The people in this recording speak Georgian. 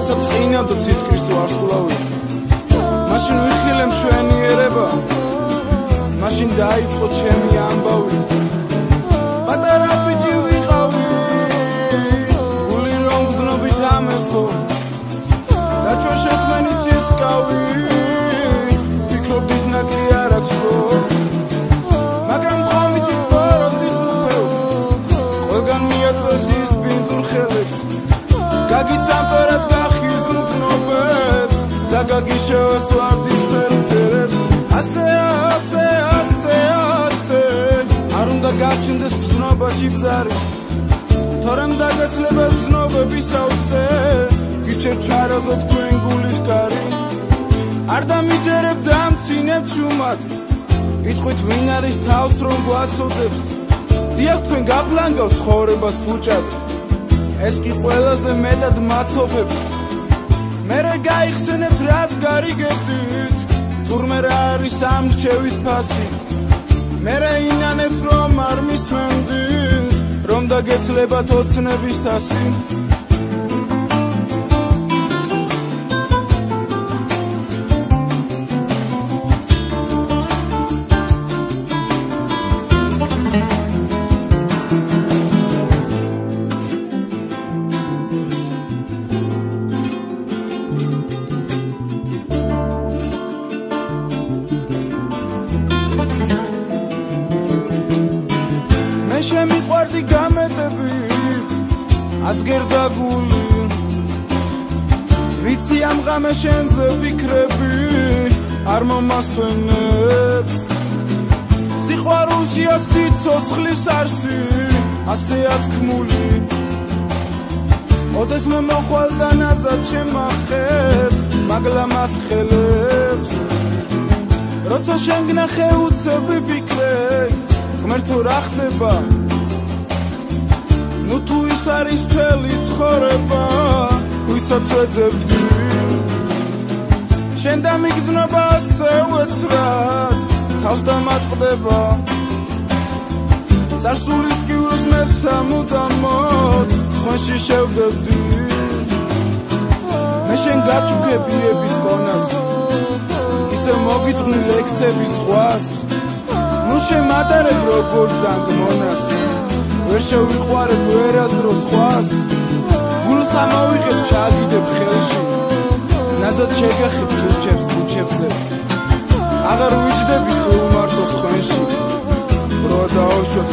ვიღაცა წინავდა ცისკრის ვარსკვლავი მაშინ ვიხილე მშვენიერება მაშინ დაიწყო ჩემი ამბავი პატარა ბიჭი ვიყავი გული რომ გზნობით ამესო დაჩვა შექმენი ცისკავი ფიქრობდით ნაკლი არ აქვსო მაგრამ ხომ იცით ბოროტის უფევს ყველგან მიაწვეს ის ბინძურ ხელებს გაგიცამტერად გახიზნ გზნობებს და გაგიშევეს ვარდის ფერფერებს ასე არ უნდა გაჩნდეს გზნობაში ბზარი თორემ დაგეცლება გზნობების ავსე გიჩერდ ჩარაზო თქვენ გულის კარი არ დამიჯერებ დამცინებ ჩუმად იტყვით ვინ არის თავს რომ გვაცოდებს დიახ თქვენ გაპლანგავთ ცხოვრებას ფუჭად ეს კი ყველაზე მეტად მაცოფებს მერე გაიხსენებთ რას გარიგებდით თურმე რა არის ამ რჩევის ფასი მერე ინანებთ რომ არ მისმენდით რომ დაგეცლებათ ოცნების თასი შემიყვარდი გამეტებით აცგერდა გული ვიცი ამ ღამე შენზე ვიქრები არ მომასვენებს სიყვარულშია სიცოცხლის არსი ასეა თქმული ოდეს მომხვალდა ნაზად შემახებ მაგლა მასხელებს როცა შენ გნახე უცები ფიქრე ღმერთო რა ხდება ნუ თუ ის არის მთელი ცხოვრება ვისაც ვეძებდი შენ დამიგზნობა ასე უეცრად თავს დამატყდება წარსულის კივროს მე სამუდამოდ სხვენში შევდებდი მე შენ გაჩუქებიების კონას ისე მოგიწვნი ლექსების ზღვას ნუ შემატარებ როგორ ძანგ მონას ვერ შევიყვარებ ვერასდროს ხვას გულს ამოვიღებ ჩაგიდებ ხელში ნაზად შეგახებ ქუჩებზე აღარ ვიჯდები სულ მარტო სხვენში დრო დაუშვათ